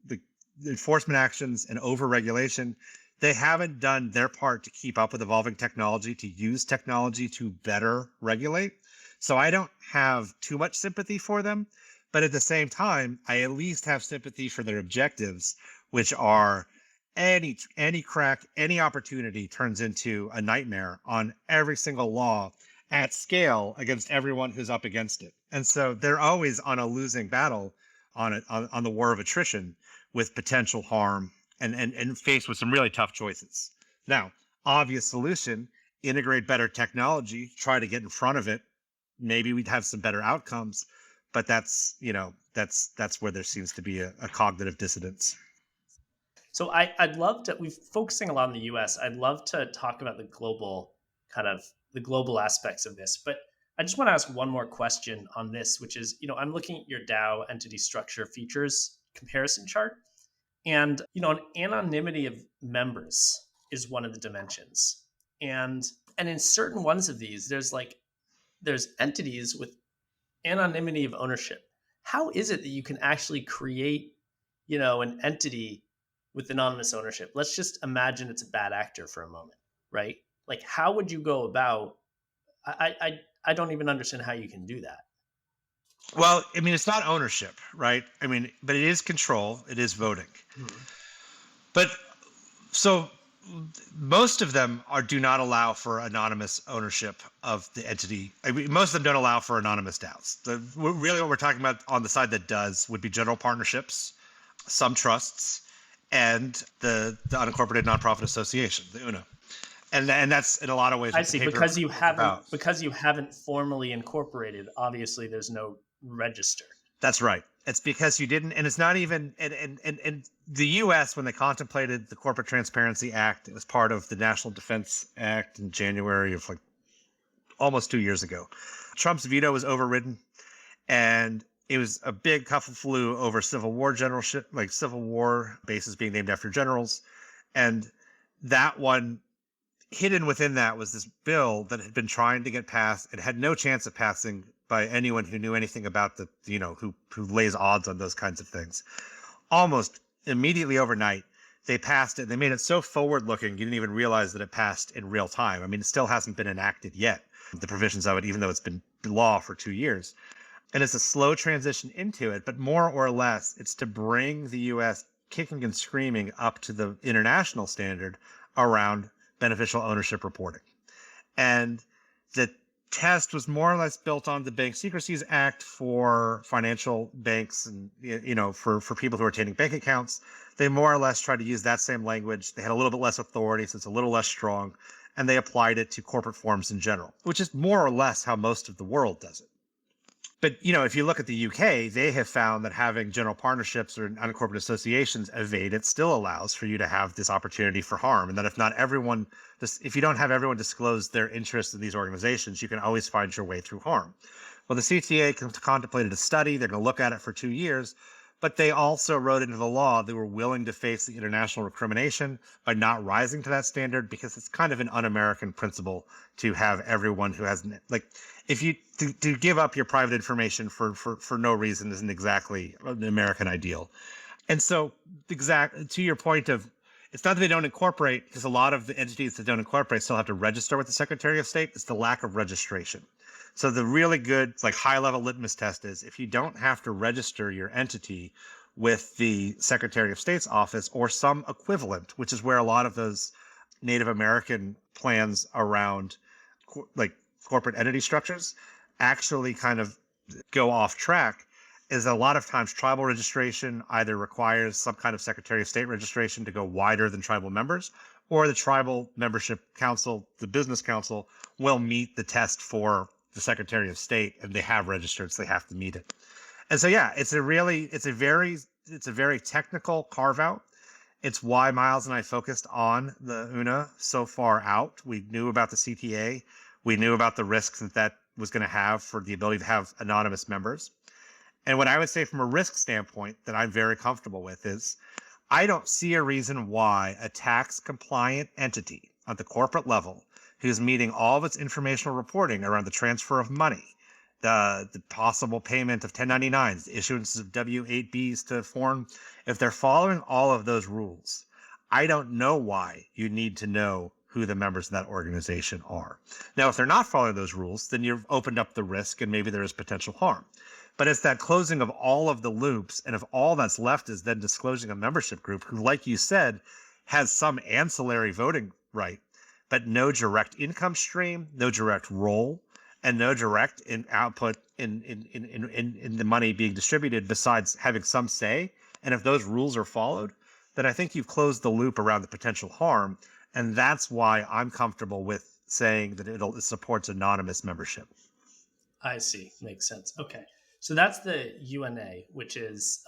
the enforcement actions and over-regulation. They haven't done their part to keep up with evolving technology, to use technology to better regulate. So I don't have too much sympathy for them. But at the same time, I at least have sympathy for their objectives, which are any crack, any opportunity turns into a nightmare on every single law at scale against everyone who's up against it. And so they're always on a losing battle on the war of attrition with potential harm and faced with some really tough choices. Now, obvious solution, integrate better technology, try to get in front of it. Maybe we'd have some better outcomes, but that's where there seems to be a cognitive dissonance. So I'd love to. We're focusing a lot in the U.S. I'd love to talk about the global aspects of this, but I just want to ask one more question on this, which is, I'm looking at your DAO entity structure features comparison chart, and an anonymity of members is one of the dimensions, and in certain ones of these, there's entities with anonymity of ownership. How is it that you can actually create, an entity with anonymous ownership? Let's just imagine it's a bad actor for a moment, right? Like, how would you go about? I don't even understand how you can do that. Well, I mean, it's not ownership, right? I mean, but it is control. It is voting. Hmm. But so most of them do not allow for anonymous ownership of the entity. I mean, most of them don't allow for anonymous DAOs. Really what we're talking about on the side that does would be general partnerships, some trusts, and the unincorporated nonprofit association, the UNA. And that's in a lot of ways I what the see. paper Because you is haven't about. because you haven't formally incorporated. Obviously, there's no register. That's right. It's because you didn't, and it's not even, and the U.S., when they contemplated the Corporate Transparency Act, it was part of the National Defense Act in January of like almost 2 years ago. Trump's veto was overridden, and It was a big kerfuffle over Civil War generalship, like Civil War bases being named after generals. And that one, hidden within that was this bill that had been trying to get passed. It had no chance of passing by anyone who knew anything about who lays odds on those kinds of things. Almost immediately overnight, they passed it. They made it so forward looking, you didn't even realize that it passed in real time. I mean, it still hasn't been enacted yet, the provisions of it, even though it's been law for 2 years. And it's a slow transition into it, but more or less, it's to bring the U.S. kicking and screaming up to the international standard around beneficial ownership reporting. And the test was more or less built on the Bank Secrecies Act for financial banks and, for people who are retaining bank accounts. They more or less tried to use that same language. They had a little bit less authority, so it's a little less strong, and they applied it to corporate forms in general, which is more or less how most of the world does it. But, if you look at the UK, they have found that having general partnerships or unincorporated associations evade it still allows for you to have this opportunity for harm. And that if you don't have everyone disclose their interest in these organizations, you can always find your way through harm. Well, the CTA contemplated a study. They're going to look at it for 2 years. But they also wrote into the law they were willing to face the international recrimination by not rising to that standard, because it's kind of an un-American principle to have everyone who has, if you to give up your private information for no reason isn't exactly an American ideal. And so, to your point of, it's not that they don't incorporate, because a lot of the entities that don't incorporate still have to register with the Secretary of State. It's the lack of registration. So the really good, high-level litmus test is if you don't have to register your entity with the Secretary of State's office or some equivalent, which is where a lot of those Native American plans around corporate entity structures actually kind of go off track, is a lot of times tribal registration either requires some kind of Secretary of State registration to go wider than tribal members, or the tribal membership council, the business council, will meet the test for the Secretary of State, and they have registered, so they have to meet it. And so, yeah, it's a very technical carve out. It's why Miles and I focused on the UNA so far out. We knew about the CTA. We knew about the risks that was going to have for the ability to have anonymous members. And what I would say from a risk standpoint that I'm very comfortable with is I don't see a reason why a tax compliant entity at the corporate level who's meeting all of its informational reporting around the transfer of money, the possible payment of 1099s, the issuance of W-8Bs to foreign, if they're following all of those rules, I don't know why you need to know who the members of that organization are. Now, if they're not following those rules, then you've opened up the risk and maybe there is potential harm. But it's that closing of all of the loops, and if all that's left is then disclosing a membership group who, like you said, has some ancillary voting right, but no direct income stream, no direct role, and no direct output in the money being distributed besides having some say. And if those rules are followed, then I think you've closed the loop around the potential harm. And that's why I'm comfortable with saying that it supports anonymous membership. I see. Makes sense. Okay. So that's the UNA, which is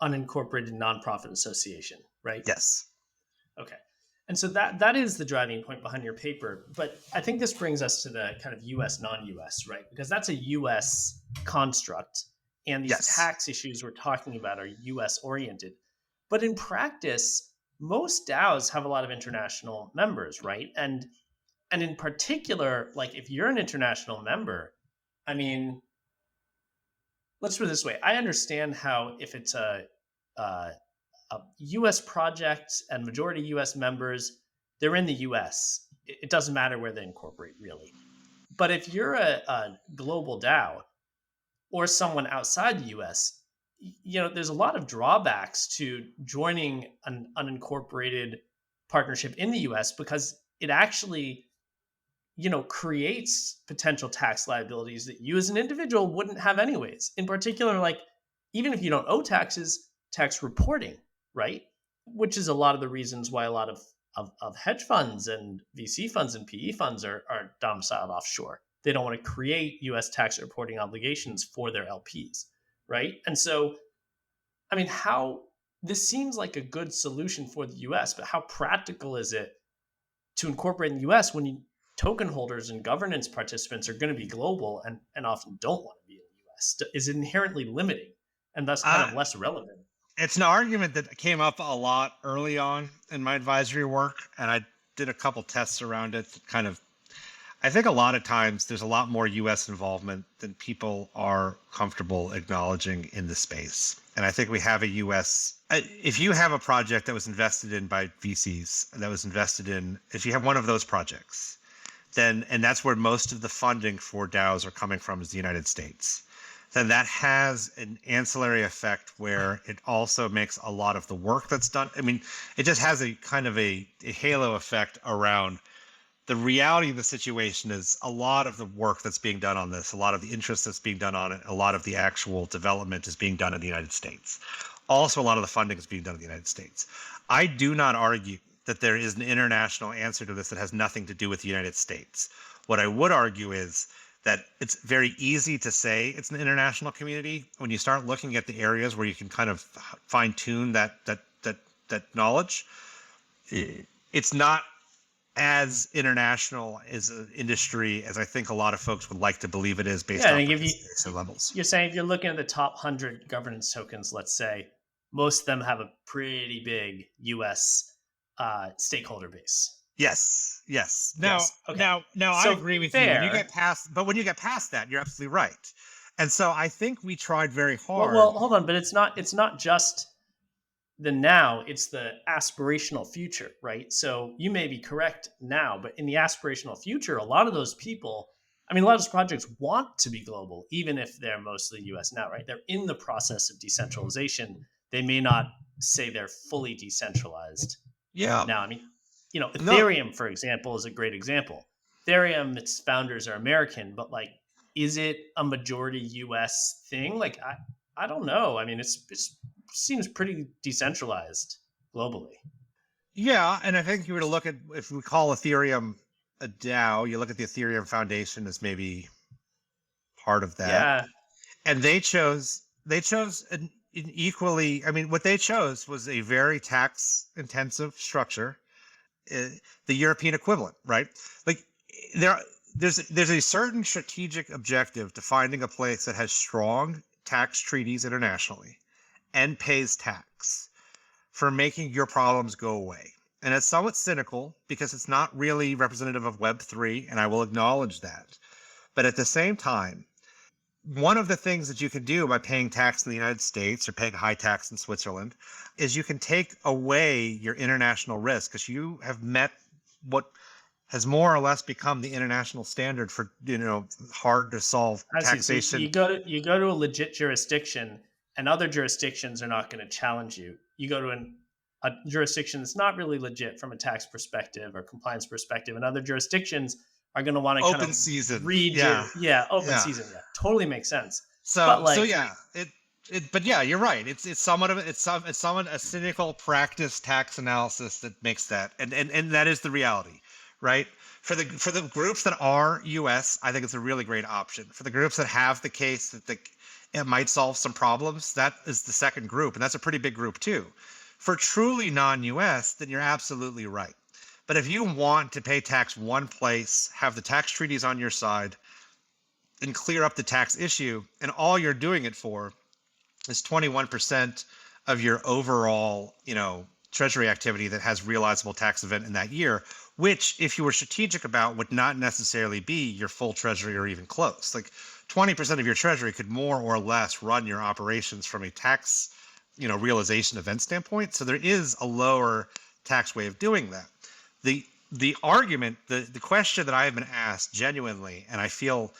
unincorporated nonprofit association, right? Yes. Okay. And so that is the driving point behind your paper. But I think this brings us to the kind of US, non-US, right? Because that's a US construct. And these tax issues we're talking about are US oriented. But in practice, most DAOs have a lot of international members, right? And in particular, if you're an international member, I mean, let's put it this way. I understand how if it's a U.S. project and majority U.S. members, they're in the U.S. It doesn't matter where they incorporate, really. But if you're a global DAO or someone outside the U.S., there's a lot of drawbacks to joining an unincorporated partnership in the U.S. because it actually, creates potential tax liabilities that you as an individual wouldn't have anyways. In particular, even if you don't owe taxes, tax reporting, right? Which is a lot of the reasons why a lot of hedge funds and VC funds and PE funds are domiciled offshore. They don't want to create U.S. tax reporting obligations for their LPs, right? And so, I mean, this seems like a good solution for the U.S., but how practical is it to incorporate in the U.S. when token holders and governance participants are going to be global and often don't want to be in the is inherently limiting and thus kind of less relevant. It's an argument that came up a lot early on in my advisory work, and I did a couple tests around it. I think a lot of times there's a lot more U.S. involvement than people are comfortable acknowledging in the space. And I think we have a U.S. If you have a project that was invested in by VCs, if you have one of those projects, and that's where most of the funding for DAOs are coming from is the United States, then that has an ancillary effect where it also makes a lot of the work that's done. I mean, it just has a kind of a halo effect around the reality of the situation. Is a lot of the work that's being done on this, a lot of the interest that's being done on it, a lot of the actual development is being done in the United States. Also, a lot of the funding is being done in the United States. I do not argue that there is an international answer to this that has nothing to do with the United States. What I would argue is that it's very easy to say it's an international community when you start looking at the areas where you can kind of fine tune that knowledge. It's not as international as an industry as I think a lot of folks would like to believe it is based on participation levels. You're saying if you're looking at the top 100 governance tokens, let's say, most of them have a pretty big U.S. Stakeholder base. Yes. Now, I agree with you. When you get past that, you're absolutely right. And so I think we tried very hard. Well, hold on, but it's not just the now, it's the aspirational future, right? So you may be correct now, but in the aspirational future, a lot of those people, a lot of those projects want to be global, even if they're mostly US now, right? They're in the process of decentralization. They may not say they're fully decentralized. Yeah. Now, Ethereum, for example, is a great example. Ethereum, its founders are American, but is it a majority US thing? I don't know. It seems pretty decentralized globally. Yeah, and I think if you were to look at, if we call Ethereum a DAO, you look at the Ethereum Foundation as maybe part of that. Yeah. And they chose an equally, what they chose was a very tax intensive structure. The European equivalent, right? There's a certain strategic objective to finding a place that has strong tax treaties internationally and pays tax for making your problems go away. And it's somewhat cynical because it's not really representative of Web3, and I will acknowledge that. But at the same time, one of the things that you can do by paying tax in the United States or paying high tax in Switzerland is you can take away your international risk, because you have met what has more or less become the international standard for hard to solve taxation. So you go to a legit jurisdiction, and other jurisdictions are not going to challenge you. You go to a jurisdiction that's not really legit from a tax perspective or compliance perspective, and other jurisdictions are going to want to open kind of season. Read season. Yeah, totally makes sense. But you're right. It's somewhat a cynical practice tax analysis that makes that, and that is the reality, right? For the groups that are US, I think it's a really great option. For the groups that have the case that it might solve some problems, that is the second group, and that's a pretty big group too. For truly non-US, then you're absolutely right. But if you want to pay tax one place, have the tax treaties on your side, and clear up the tax issue, and all you're doing it for is 21% of your overall, treasury activity that has realizable tax event in that year, which, if you were strategic about, would not necessarily be your full treasury or even close. 20% of your treasury could more or less run your operations from a tax, realization event standpoint. So there is a lower tax way of doing that. The argument, the question that I have been asked genuinely, and I feel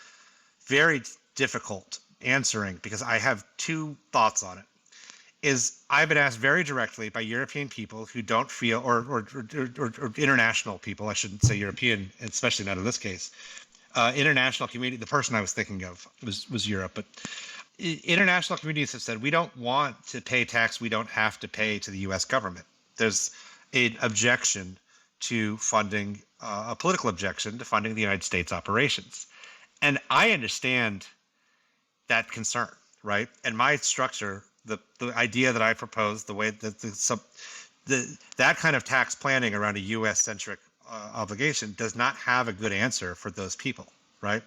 very difficult answering because I have two thoughts on it, is I've been asked very directly by European people who don't feel, or international people, I shouldn't say European, especially not in this case, international community. The person I was thinking of was Europe, but international communities have said, we don't want to pay tax we don't have to pay to the US government. There's an objection to funding, a political objection to funding the United States operations. And I understand that concern, right? And my structure, the idea that I proposed, the way that that kind of tax planning around a US-centric obligation does not have a good answer for those people, right?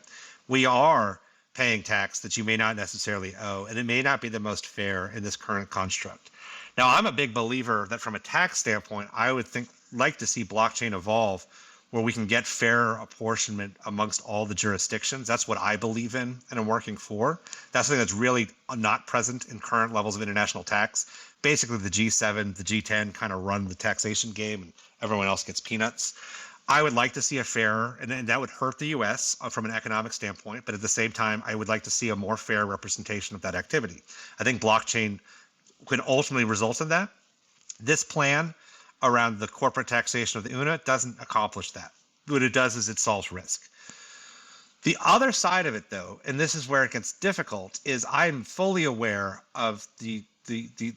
We are paying tax that you may not necessarily owe, and it may not be the most fair in this current construct. Now, I'm a big believer that from a tax standpoint, I would like to see blockchain evolve where we can get fairer apportionment amongst all the jurisdictions. That's what I believe in and I'm working for. That's something that's really not present in current levels of international tax. Basically, the G7, the G10 kind of run the taxation game and everyone else gets peanuts. I would like to see a fairer, and that would hurt the US from an economic standpoint, but at the same time, I would like to see a more fair representation of that activity. I think blockchain could ultimately result in that. This plan around the corporate taxation of the UNA doesn't accomplish that. What it does is it solves risk. The other side of it, though, and this is where it gets difficult, is I'm fully aware of the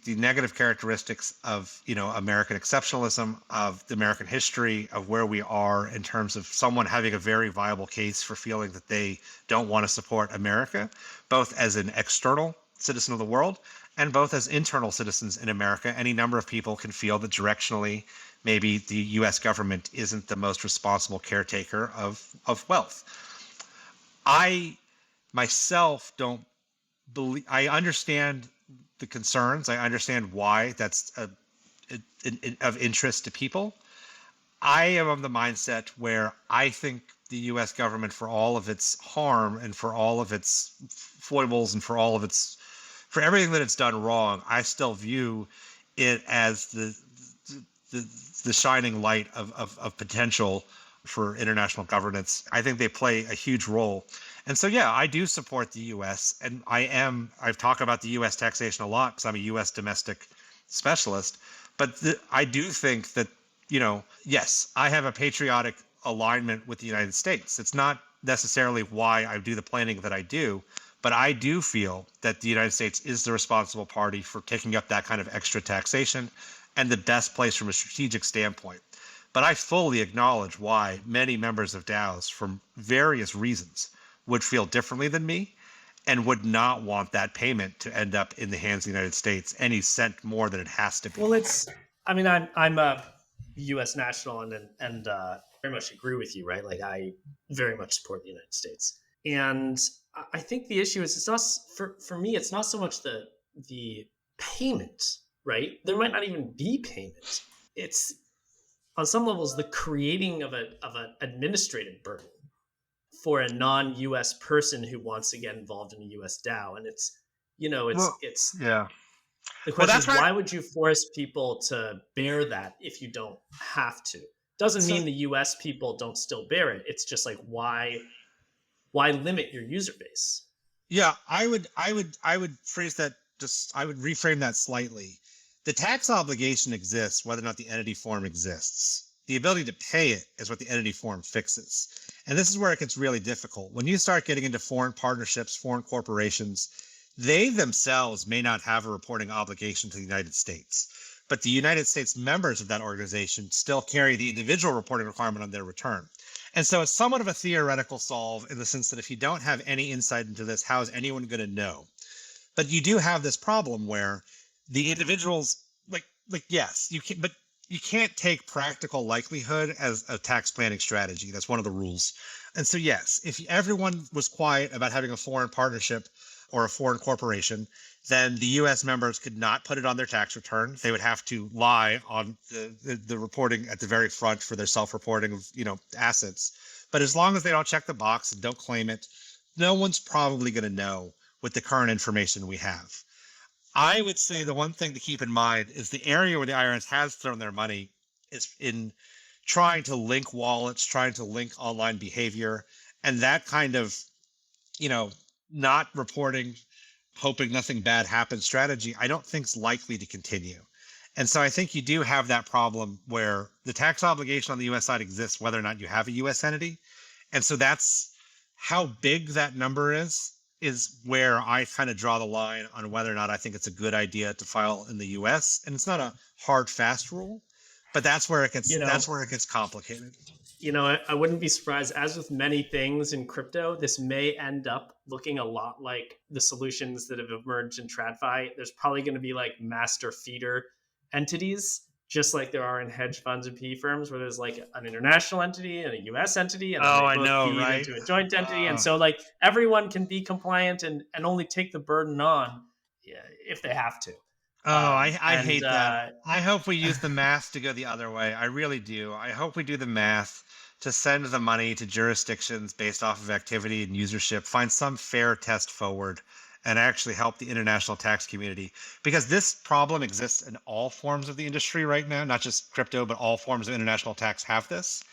negative characteristics of American exceptionalism, of the American history, of where we are in terms of someone having a very viable case for feeling that they don't want to support America, both as an external citizen of the world and both as internal citizens in America. Any number of people can feel that directionally, maybe the US government isn't the most responsible caretaker of wealth. I myself don't believe, I understand the concerns. I understand why that's of interest to people. I am of the mindset where I think the US government, for all of its harm and for all of its foibles and for everything that it's done wrong, I still view it as the shining light of potential for international governance. I think they play a huge role. And so, yeah, I do support the US, and I've talked about the US taxation a lot because I'm a US domestic specialist, but I do think that, yes, I have a patriotic alignment with the United States. It's not necessarily why I do the planning that I do, but I do feel that the United States is the responsible party for taking up that kind of extra taxation and the best place from a strategic standpoint. But I fully acknowledge why many members of DAOs, from various reasons, would feel differently than me and would not want that payment to end up in the hands of the United States any cent more than it has to be. Well, I'm a U.S. national and very much agree with you, right? Like I very much support the United States, and I think the issue is it's not for me. It's not so much the payment, right? There might not even be payment. It's on some levels the creating of an administrative burden for a non-US person who wants to get involved in a US DAO. And it's yeah. The question is, why would you force people to bear that if you don't have to? Doesn't mean the US people don't still bear it. It's just like, why limit your user base? Yeah, I would phrase that I would reframe that slightly. The tax obligation exists whether or not the entity form exists. The ability to pay it is what the entity form fixes. And this is where it gets really difficult. When you start getting into foreign partnerships, foreign corporations, they themselves may not have a reporting obligation to the United States, but the United States members of that organization still carry the individual reporting requirement on their return. And so it's somewhat of a theoretical solve in the sense that if you don't have any insight into this, how is anyone going to know? But you do have this problem where the individuals, yes, you can, but you can't take practical likelihood as a tax planning strategy. That's one of the rules. And so, yes, if everyone was quiet about having a foreign partnership or a foreign corporation, then the U.S. members could not put it on their tax return. They would have to lie on the reporting at the very front for their self-reporting of assets. But as long as they don't check the box and don't claim it, no one's probably going to know with the current information we have. I would say the one thing to keep in mind is the area where the IRS has thrown their money is in trying to link wallets, trying to link online behavior, and that kind of, not reporting, hoping nothing bad happens strategy, I don't think is likely to continue. And so I think you do have that problem where the tax obligation on the US side exists whether or not you have a US entity. And so that's how big that number is where I kind of draw the line on whether or not I think it's a good idea to file in the US. And it's not a hard, fast rule, but that's where it gets complicated. I wouldn't be surprised, as with many things in crypto, this may end up looking a lot like the solutions that have emerged in TradFi. There's probably going to be like master feeder entities just like there are in hedge funds and PE firms, where there's like an international entity and a US entity, and then Oh, they I both know, feed right? into a joint entity. And Uh, so like everyone can be compliant and only take the burden on, yeah, if they have to. oh, I And hate that. I hope we use the math to go the other way. I really do. I hope we do the math to send the money to jurisdictions based off of activity and usership, find some fair test forward, and actually help the international tax community. Because this problem exists in all forms of the industry right now, not just crypto, but all forms of international tax have this.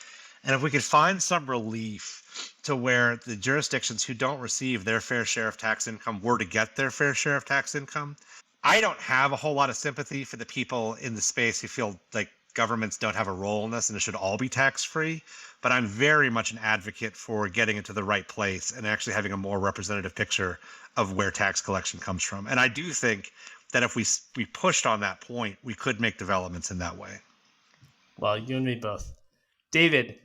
And if we could find some relief to where the jurisdictions who don't receive their fair share of tax income were to get their fair share of tax income, I don't have a whole lot of sympathy for the people in the space who feel like governments don't have a role in this and it should all be tax free. But I'm very much an advocate for getting it to the right place and actually having a more representative picture of where tax collection comes from. And I do think that if we pushed on that point, we could make developments in that way. well, you and me both. David,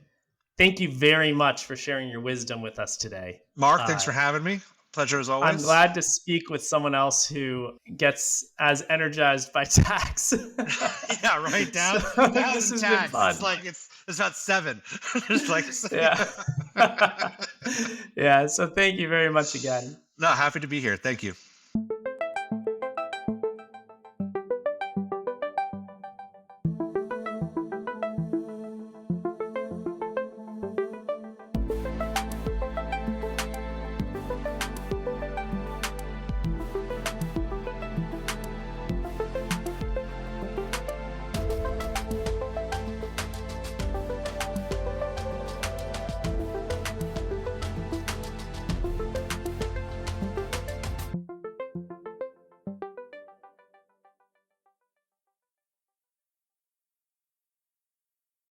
thank you very much for sharing your wisdom with us today. Mark, thanks for having me. Pleasure as always. I'm glad to speak with someone else who gets as energized by tax. Yeah, right. Down, So, down this in has been tax. fun. It's like it's about 7. It's like Yeah. Yeah. So thank you very much again. No, happy to be here. Thank you.